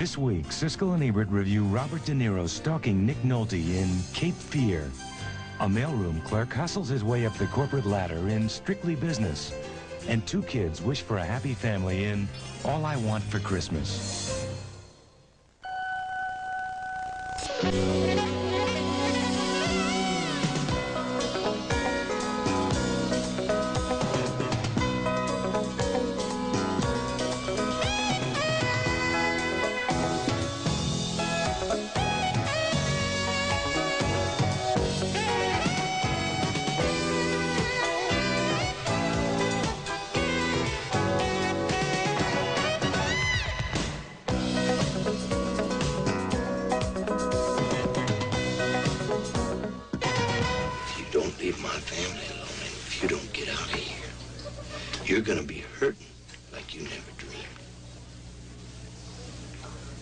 This week, Siskel and Ebert review Robert De Niro stalking Nick Nolte in Cape Fear. A mailroom clerk hustles his way up the corporate ladder in Strictly Business. And two kids wish for a happy family in All I Want for Christmas. Don't leave my family alone, and if you don't get out of here, you're gonna be hurting like you never dreamed.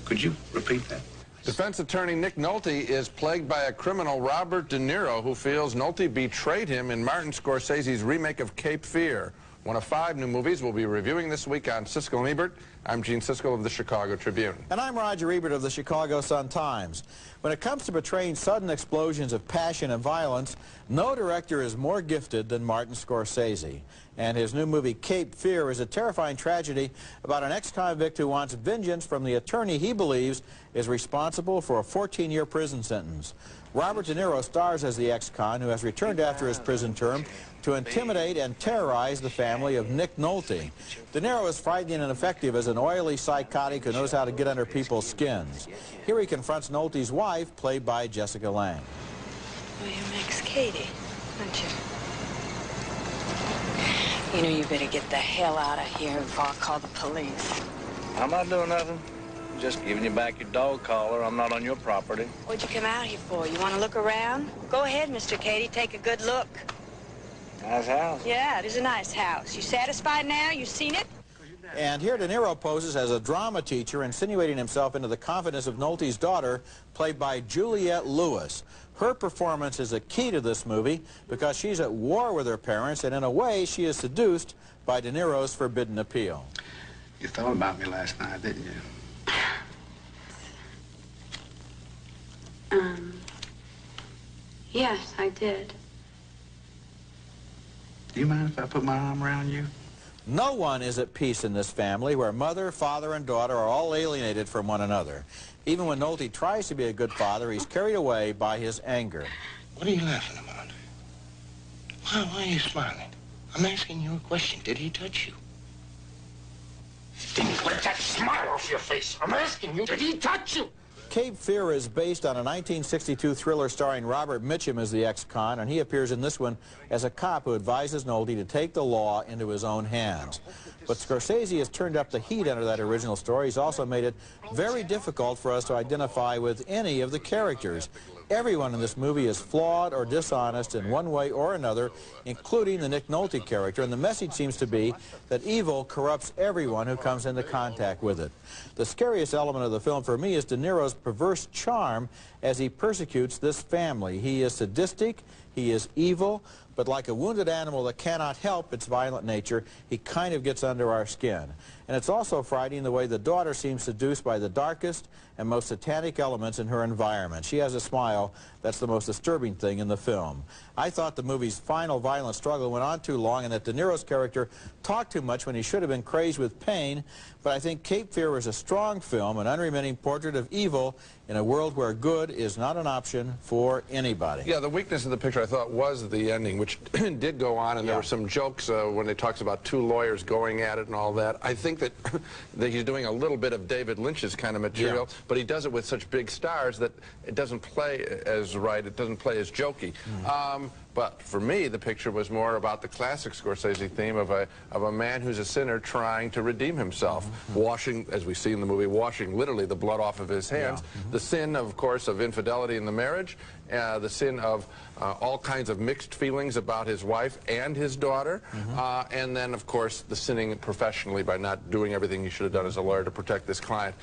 Could you repeat that? Defense attorney Nick Nolte is plagued by a criminal, Robert De Niro, who feels Nolte betrayed him in Martin Scorsese's remake of Cape Fear. One of 5 new movies we'll be reviewing this week on Siskel and Ebert. I'm Gene Siskel of the Chicago Tribune. And I'm Roger Ebert of the Chicago Sun-Times. When it comes to portraying sudden explosions of passion and violence, no director is more gifted than Martin Scorsese. And his new movie, Cape Fear, is a terrifying tragedy about an ex-convict who wants vengeance from the attorney he believes is responsible for a 14-year prison sentence. Robert De Niro stars as the ex-con who has returned after his prison term to intimidate and terrorize the family of Nick Nolte. De Niro is frightening and effective as an oily psychotic who knows how to get under people's skins. Here he confronts Nolte's wife, played by Jessica Lange. Well, your ex Katie, aren't you? You know, you better get the hell out of here before I call the police. I'm not doing nothing. Just giving you back your dog collar. I'm not on your property. What'd you come out here for? You want to look around? Go ahead, Mr. Katie. Take a good look. Nice house. Yeah, it is a nice house. You satisfied now? You seen it? And here De Niro poses as a drama teacher, insinuating himself into the confidence of Nolte's daughter, played by Juliette Lewis. Her performance is a key to this movie because she's at war with her parents, and in a way, she is seduced by De Niro's forbidden appeal. You thought about me last night, didn't you? Yes, I did. Do you mind if I put my arm around you? No one is at peace in this family where mother, father, and daughter are all alienated from one another. Even when Nolte tries to be a good father, he's carried away by his anger. What are you laughing about? Why are you smiling? I'm asking you a question. Did he touch you? Then let that smile off your face. I'm asking you, did he touch you? Cape Fear is based on a 1962 thriller starring Robert Mitchum as the ex-con, and he appears in this one as a cop who advises Nolte to take the law into his own hands. But Scorsese has turned up the heat under that original story. He's also made it very difficult for us to identify with any of the characters. Everyone in this movie is flawed or dishonest in one way or another, including the Nick Nolte character, and the message seems to be that evil corrupts everyone who comes into contact with it. The scariest element of the film for me is De Niro's perverse charm as he persecutes this family. He is sadistic, he is evil, but like a wounded animal that cannot help its violent nature, he kind of gets under our skin. And it's also frightening the way the daughter seems seduced by the darkest and most satanic elements in her environment. She has a smile that's the most disturbing thing in the film. I thought the movie's final violent struggle went on too long and that De Niro's character talked too much when he should have been crazed with pain, but I think Cape Fear is a strong film, an unremitting portrait of evil in a world where good is not an option for anybody. Yeah, the weakness of the picture, I thought, was the ending, which did go on, and there were some jokes when it talks about 2 lawyers going at it and all that. I think that, that he's doing a little bit of David Lynch's kind of material, but he does it with such big stars that it doesn't play as right, it doesn't play as jokey. But for me, the picture was more about the classic Scorsese theme of a man who's a sinner trying to redeem himself, washing, as we see in the movie, washing literally the blood off of his hands. The sin, of course, of infidelity in the marriage, the sin of all kinds of mixed feelings about his wife and his daughter, and then, of course, the sinning professionally by not doing everything he should have done as a lawyer to protect this client.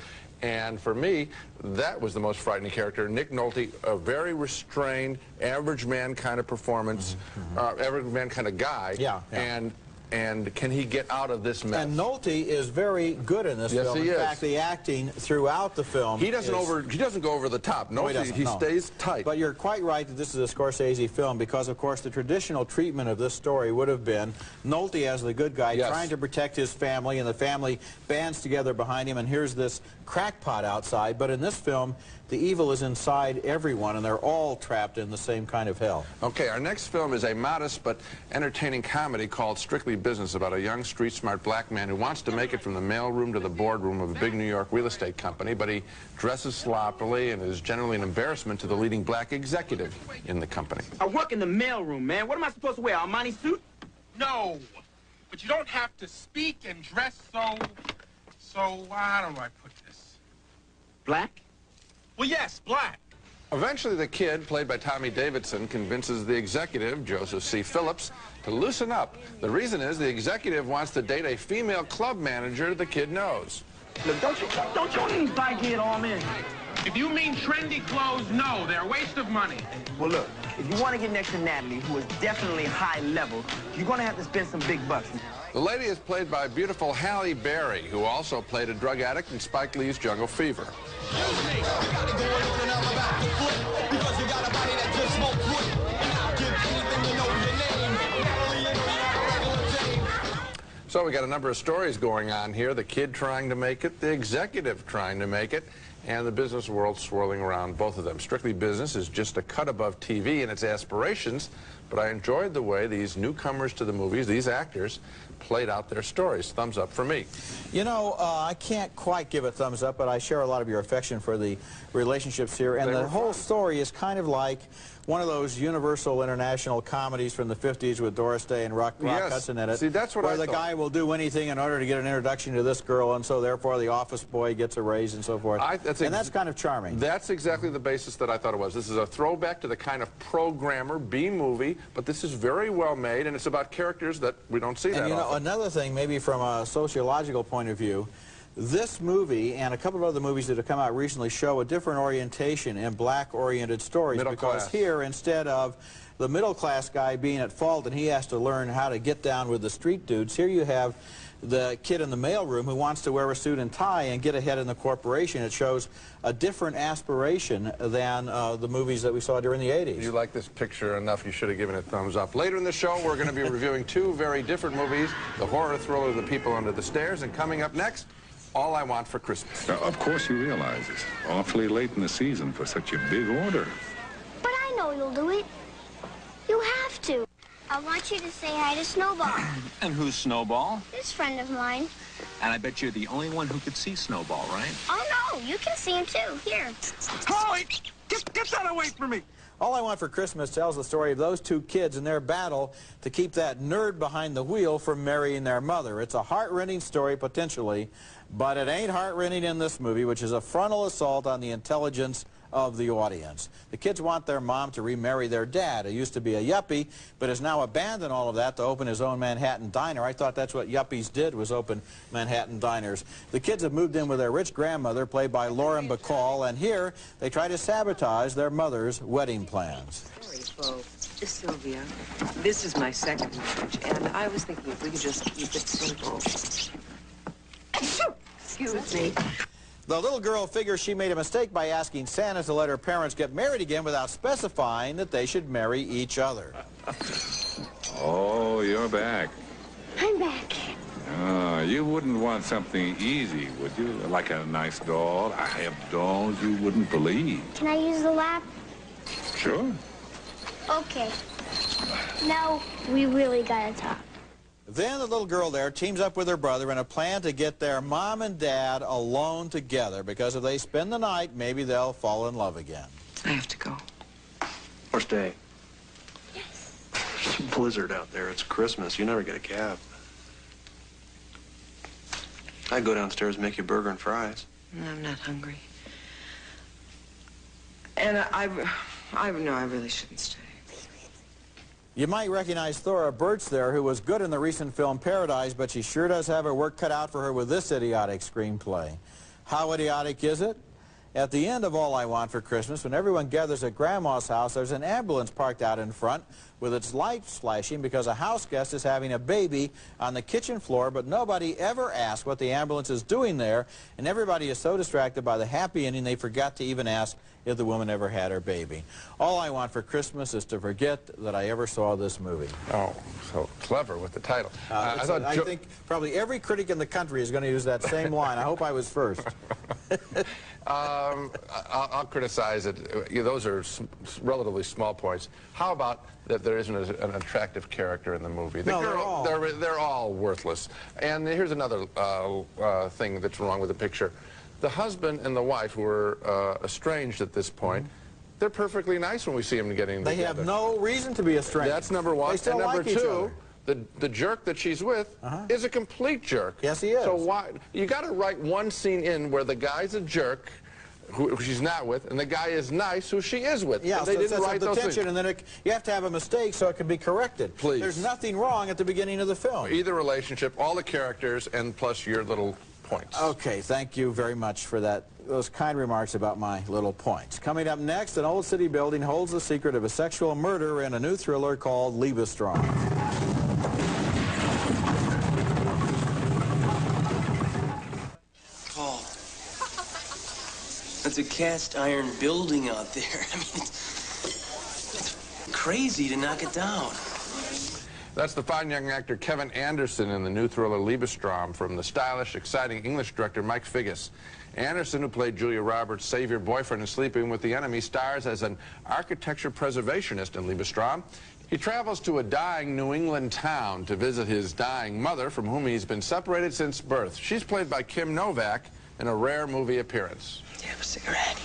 And for me, that was the most frightening character. Nick Nolte, a very restrained, average man kind of performance, average man kind of guy. And and can he get out of this mess? And Nolte is very good in this film. He in is. fact, the acting throughout the film he doesn't go over the top. No, he stays tight. But you're quite right that this is a Scorsese film because, of course, the traditional treatment of this story would have been Nolte as the good guy trying to protect his family, and the family bands together behind him, and here's this crackpot outside. But in this film, the evil is inside everyone, and they're all trapped in the same kind of hell. Okay, our next film is a modest but entertaining comedy called Strictly Business, about a young, street-smart black man who wants to make it from the mailroom to the boardroom of a big New York real estate company, but he dresses sloppily and is generally an embarrassment to the leading black executive in the company. I work in the mailroom, man. What am I supposed to wear, Armani suit? No, but you don't have to speak and dress so, how do I put this? Black? Well, yes, black. Eventually, the kid, played by Tommy Davidson, convinces the executive, Joseph C. Phillips, to loosen up. The reason is the executive wants to date a female club manager the kid knows. Look, don't you need bag-head all in. If you mean trendy clothes, no, they're a waste of money. Well, look, if you want to get next to Natalie, who is definitely high level, you're going to have to spend some big bucks. The lady is played by beautiful Halle Berry, who also played a drug addict in Spike Lee's Jungle Fever. So we got a number of stories going on here. The kid trying to make it, the executive trying to make it, and the business world swirling around both of them. Strictly Business is just a cut above TV in its aspirations, but I enjoyed the way these newcomers to the movies, these actors, played out their stories. Thumbs up for me. You know, I can't quite give a thumbs up, but I share a lot of your affection for the relationships here, and the whole story is kind of like one of those Universal International comedies from the 50s with Doris Day and Rock Hudson in it. See, that's what where the guy will do anything in order to get an introduction to this girl, and so therefore the office boy gets a raise and so forth. And that's kind of charming. That's exactly the basis that I thought it was. This is a throwback to the kind of programmer B-movie, but this is very well made, and it's about characters that we don't see that often. And you know, another thing, maybe from a sociological point of view, this movie and a couple of other movies that have come out recently show a different orientation in black-oriented stories. Because here, instead of the middle-class guy being at fault and he has to learn how to get down with the street dudes, here you have the kid in the mailroom who wants to wear a suit and tie and get ahead in the corporation. It shows a different aspiration than the movies that we saw during the 80s. You like this picture enough, you should have given it a thumbs up. Later in the show, we're going to be reviewing two very different movies, the horror thriller The People Under the Stairs, and coming up next, All I Want for Christmas. Now, of course you realize it's awfully late in the season for such a big order. But I know you'll do it. You have to. I want you to say hi to Snowball. And who's Snowball? This friend of mine. And I bet you're the only one who could see Snowball, right? Oh, no, you can see him, too. Here. Holly, get that away from me. All I Want for Christmas tells the story of those two kids in their battle to keep that nerd behind the wheel from marrying their mother. It's a heart-rending story, potentially, but it ain't heart-rending in this movie, which is a frontal assault on the intelligence of the audience. The kids want their mom to remarry their dad, who used to be a yuppie, but has now abandoned all of that to open his own Manhattan diner. I thought that's what yuppies did, was open Manhattan diners. The kids have moved in with their rich grandmother, played by Lauren Bacall, and here they try to sabotage their mother's wedding plans. Well, Sylvia, this is my second marriage, and I was thinking if we could just keep it simple. Excuse me. The little girl figures she made a mistake by asking Santa to let her parents get married again without specifying that they should marry each other. Oh, you're back. I'm back. You wouldn't want something easy, would you? Like a nice doll? I have dolls you wouldn't believe. Can I use the lap? Sure. Okay. Now, we really gotta talk. Then the little girl there teams up with her brother in a plan to get their mom and dad alone together, because if they spend the night, maybe they'll fall in love again. I have to go. Or stay. Yes. It's a blizzard out there. It's Christmas. You never get a cab. I'd go downstairs and make you a burger and fries. I'm not hungry. And I really shouldn't stay. You might recognize Thora Birch there, who was good in the recent film Paradise, but she sure does have her work cut out for her with this idiotic screenplay. How idiotic is it? At the end of All I Want for Christmas, when everyone gathers at Grandma's house, there's an ambulance parked out in front with its lights flashing because a house guest is having a baby on the kitchen floor, but nobody ever asks what the ambulance is doing there, and everybody is so distracted by the happy ending they forgot to even ask if the woman ever had her baby. All I want for Christmas is to forget that I ever saw this movie. Oh, so clever with the title. I think probably every critic in the country is going to use that same line. I hope I was first. I'll criticize it. Those are relatively small points. How about that there isn't an attractive character in the movie? They're all worthless. And here's another thing that's wrong with the picture. The husband and the wife, who are estranged at this point, they're perfectly nice when we see them getting together. They have no reason to be estranged. That's number one. They still and number like each two, other. the jerk that she's with is a complete jerk. Yes, he is. So why you got to write one scene in where the guy's a jerk, who she's not with, and the guy is nice, who she is with. Yeah, and they didn't write the those tension, things. and then you have to have a mistake so it can be corrected. Please. There's nothing wrong at the beginning of the film. Either relationship, all the characters, and plus your little points. Okay, thank you very much for those kind remarks about my little points. Coming up next, an old city building holds the secret of a sexual murder in a new thriller called Liebestraum. Paul, that's a cast iron building out there. I mean, it's crazy to knock it down. That's the fine young actor Kevin Anderson in the new thriller Liebestraum from the stylish, exciting English director Mike Figgis. Anderson, who played Julia Roberts' savior boyfriend in Sleeping with the Enemy, stars as an architecture preservationist in Liebestraum. He travels to a dying New England town to visit his dying mother, from whom he's been separated since birth. She's played by Kim Novak in a rare movie appearance. Do you have a cigarette?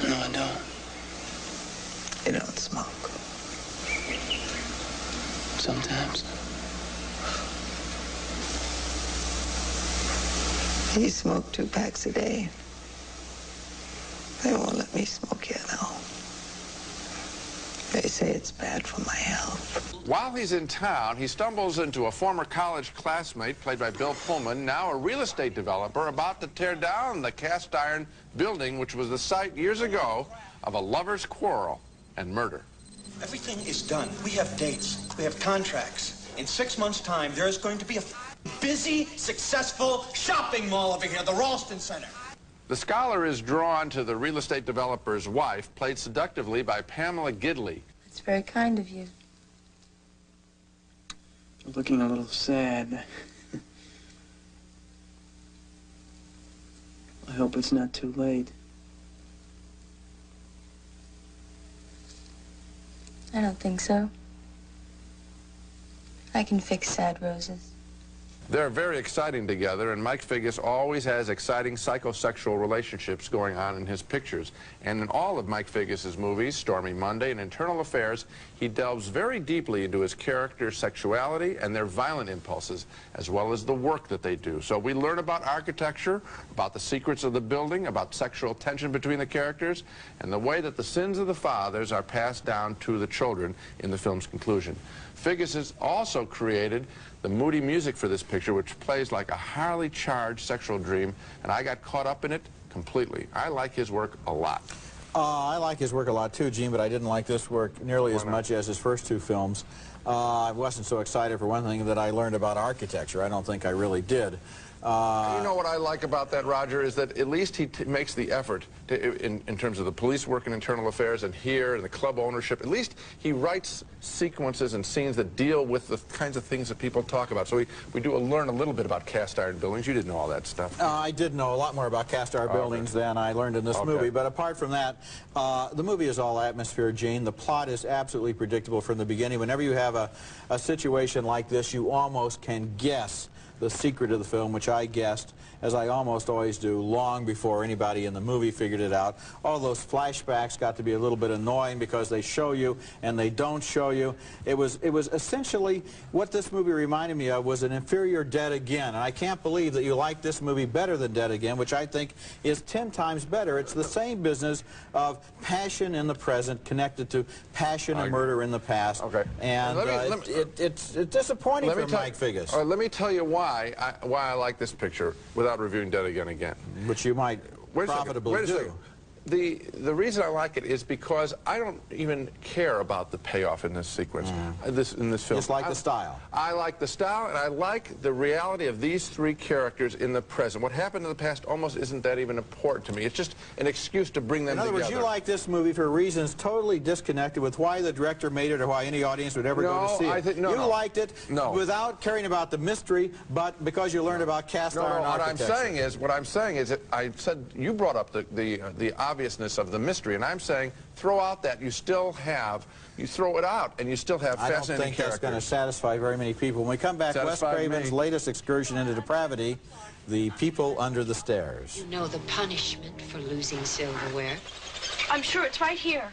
No, I don't. You don't smoke. Sometimes. He smoked 2 packs a day. They won't let me smoke yet, though. They say it's bad for my health. While he's in town, he stumbles into a former college classmate, played by Bill Pullman, now a real estate developer, about to tear down the cast iron building, which was the site years ago of a lover's quarrel and murder. Everything is done. We have dates. We have contracts. In 6 months' time, there is going to be a busy, successful shopping mall over here, the Ralston Center. The scholar is drawn to the real estate developer's wife, played seductively by Pamela Gidley. It's very kind of you. You're looking a little sad. I hope it's not too late. I don't think so. I can fix sad roses. They're very exciting together, and Mike Figgis always has exciting psychosexual relationships going on in his pictures. And in all of Mike Figgis's movies, Stormy Monday and Internal Affairs, he delves very deeply into his character's sexuality and their violent impulses, as well as the work that they do. So we learn about architecture, about the secrets of the building, about sexual tension between the characters, and the way that the sins of the fathers are passed down to the children in the film's conclusion. Figgis has also created the moody music for this picture, which plays like a highly charged sexual dream, and I got caught up in it completely. I like his work a lot. I like his work a lot too, Gene, but I didn't like this work nearly as much as his first 2 films. I wasn't so excited, for one thing, that I learned about architecture. I don't think I really did. You know what I like about that, Roger, is that at least he makes the effort to, in terms of the police work and internal affairs, and here and the club ownership. At least he writes sequences and scenes that deal with the kinds of things that people talk about. So we do learn a little bit about cast iron buildings. You didn't know all that stuff. I did know a lot more about cast iron buildings than I learned in this movie. But apart from that, the movie is all atmosphere, Gene. The plot is absolutely predictable from the beginning. Whenever you have a situation like this, you almost can guess the secret of the film, which I guessed, as I almost always do, long before anybody in the movie figured it out. All those flashbacks got to be a little bit annoying because they show you and they don't show you. It was essentially what this movie reminded me of was an inferior Dead Again. And I can't believe that you like this movie better than Dead Again, which I think is 10 times better. It's the same business of passion in the present connected to passion and murder in the past. Okay. And it's disappointing for Mike Figgis. Let me tell you why I like this picture without reviewing Dead Again. Which you might profitably do. The reason I like it is because I don't even care about the payoff in this sequence, in this film. Just like the style. I like the style, and I like the reality of these three characters in the present. What happened in the past almost isn't that even important to me. It's just an excuse to bring them together. In other words, you like this movie for reasons totally disconnected with why the director made it or why any audience would ever go to see it. You liked it without caring about the mystery, but because you learned about cast iron architecture. What I'm saying is that I said you brought up the obviousness of the mystery, and I'm saying throw out that you throw it out, and you still have fascinating characters. I don't think that's going to satisfy very many people. When we come back, Wes Craven's latest excursion into depravity, The People Under the Stairs. You know the punishment for losing silverware. I'm sure it's right here.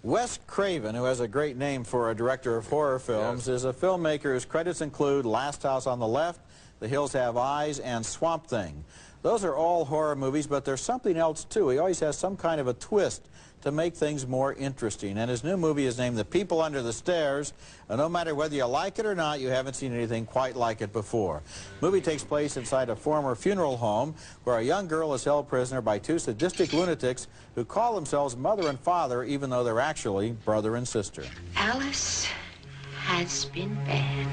Wes Craven, who has a great name for a director of horror films, is a filmmaker whose credits include Last House on the Left, The Hills Have Eyes, and Swamp Thing. Those are all horror movies, but there's something else, too. He always has some kind of a twist to make things more interesting. And his new movie is named The People Under the Stairs, and no matter whether you like it or not, you haven't seen anything quite like it before. The movie takes place inside a former funeral home where a young girl is held prisoner by two sadistic lunatics who call themselves mother and father, even though they're actually brother and sister. Alice has been bad.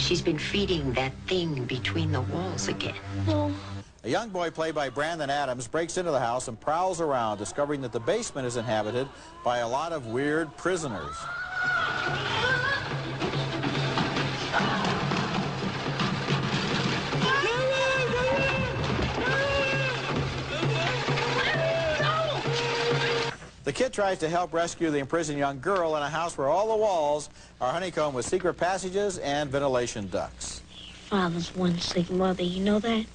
She's been feeding that thing between the walls again. No. A young boy played by Brandon Adams breaks into the house and prowls around, discovering that the basement is inhabited by a lot of weird prisoners. The kid tries to help rescue the imprisoned young girl in a house where all the walls are honeycombed with secret passages and ventilation ducts. Father's one sick mother, you know that?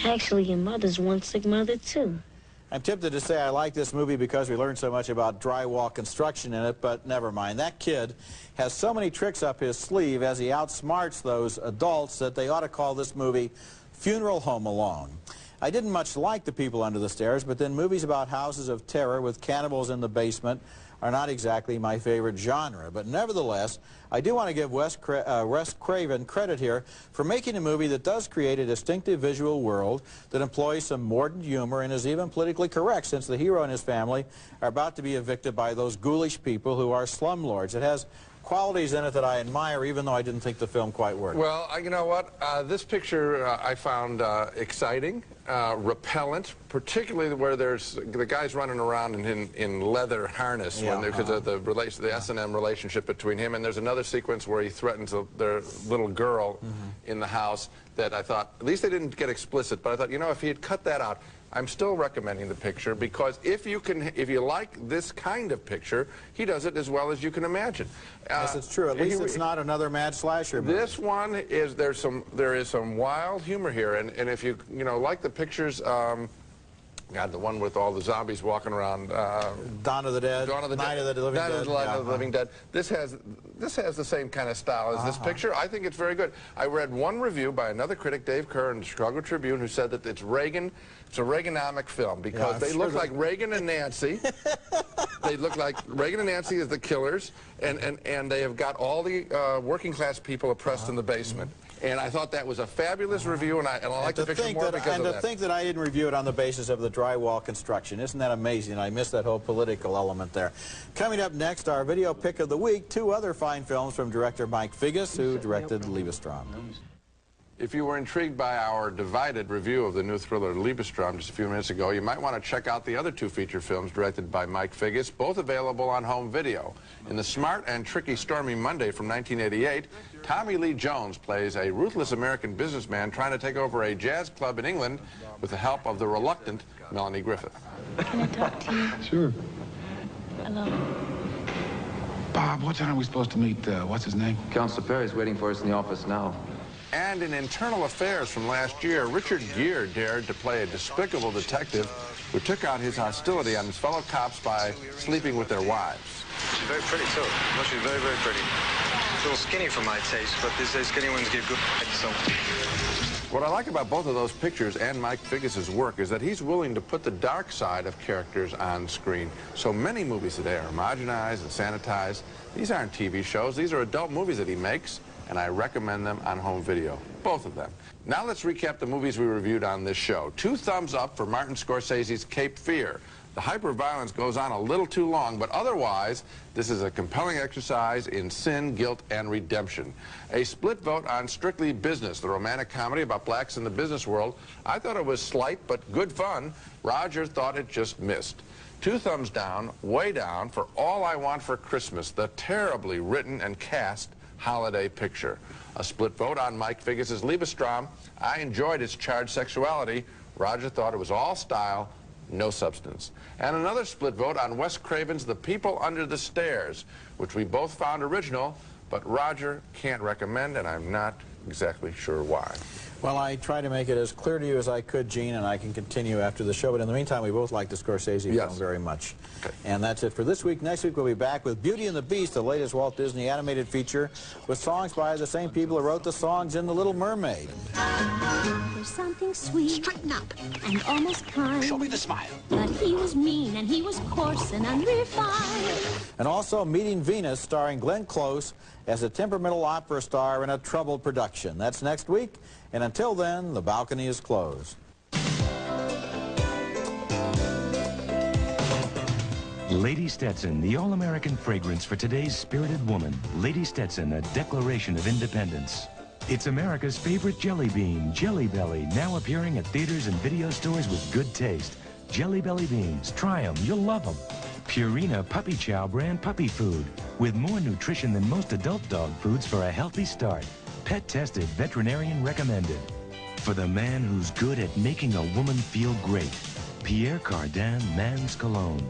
Actually, your mother's one sick mother, too. I'm tempted to say I like this movie because we learned so much about drywall construction in it, but never mind. That kid has so many tricks up his sleeve as he outsmarts those adults that they ought to call this movie Funeral Home Alone. I didn't much like The People Under the Stairs, but then movies about houses of terror with cannibals in the basement are not exactly my favorite genre. But nevertheless, I do want to give Wes Craven credit here for making a movie that does create a distinctive visual world that employs some mordant humor and is even politically correct, since the hero and his family are about to be evicted by those ghoulish people who are slumlords. It has qualities in it that I admire, even though I didn't think the film quite worked. Well, you know what? This picture I found exciting, repellent, particularly where there's the guys running around in leather harness because of the S&M relationship between him. And there's another sequence where he threatens their little girl in the house that I thought, at least they didn't get explicit, but I thought, you know, if he had cut that out, I'm still recommending the picture, because if you like this kind of picture, he does it as well as you can imagine. Yes, it's true. At least it's not another mad slasher movie. This one is there is some wild humor here, and if you like the pictures. God, the one with all the zombies walking around. Dawn of the Dead. Night of the Living Dead. Night of the Living Dead. This has the same kind of style as this picture. I think it's very good. I read one review by another critic, Dave Kerr, in the Chicago Tribune, who said that it's a Reaganomic film because they look like Reagan and Nancy. They look like Reagan and Nancy as the killers, and they have got all the working class people oppressed in the basement. And I thought that was a fabulous review, and I like the picture more because of that. And to think that I didn't review it on the basis of the drywall construction. Isn't that amazing? I missed that whole political element there. Coming up next, our video pick of the week, two other fine films from director Mike Figgis, who directed Liebestrom. If you were intrigued by our divided review of the new thriller Liebestrom just a few minutes ago, you might want to check out the other two feature films directed by Mike Figgis, both available on home video. In the smart and tricky Stormy Monday from 1988, Tommy Lee Jones plays a ruthless American businessman trying to take over a jazz club in England with the help of the reluctant Melanie Griffith. Can I talk to you? Sure. Hello. Bob, what time are we supposed to meet, what's his name? Council Perry's waiting for us in the office now. And in Internal Affairs from last year, Richard Gere dared to play a despicable detective who took out his hostility on his fellow cops by sleeping with their wives. She's very pretty, too. No, she's very, very pretty. She's a little skinny for my taste, but these days skinny ones give good so. What I like about both of those pictures and Mike Figgis' work is that he's willing to put the dark side of characters on screen. So many movies today are homogenized and sanitized. These aren't TV shows. These are adult movies that he makes. and I recommend them on home video. Both of them. Now let's recap the movies we reviewed on this show. 2 thumbs up for Martin Scorsese's Cape Fear. The hyper-violence goes on a little too long, but otherwise, this is a compelling exercise in sin, guilt, and redemption. A split vote on Strictly Business, the romantic comedy about blacks in the business world. I thought it was slight, but good fun. Roger thought it just missed. 2 thumbs down, way down, for All I Want for Christmas, the terribly written and cast holiday picture. A split vote on Mike Figgis' Liebestrom. I enjoyed its charged sexuality. Roger thought it was all style, no substance. And another split vote on Wes Craven's The People Under the Stairs, which we both found original, but Roger can't recommend, and I'm not exactly sure why. Well, I tried to make it as clear to you as I could, Gene, and I can continue after the show. But in the meantime, we both like the Scorsese film very much. Okay. And that's it for this week. Next week, we'll be back with Beauty and the Beast, the latest Walt Disney animated feature, with songs by the same people who wrote the songs in The Little Mermaid. There's something sweet. Straighten up. And almost kind. Show me the smile. But he was mean, and he was coarse and unrefined. And also Meeting Venus, starring Glenn Close as a temperamental opera star in a troubled production. That's next week. And until then, the balcony is closed. Lady Stetson, the all-American fragrance for today's spirited woman. Lady Stetson, a declaration of independence. It's America's favorite jelly bean, Jelly Belly, now appearing at theaters and video stores with good taste. Jelly Belly beans, try them, you'll love them. Purina Puppy Chow brand puppy food, with more nutrition than most adult dog foods for a healthy start. Pet tested, veterinarian recommended. For the man who's good at making a woman feel great, Pierre Cardin Man's Cologne.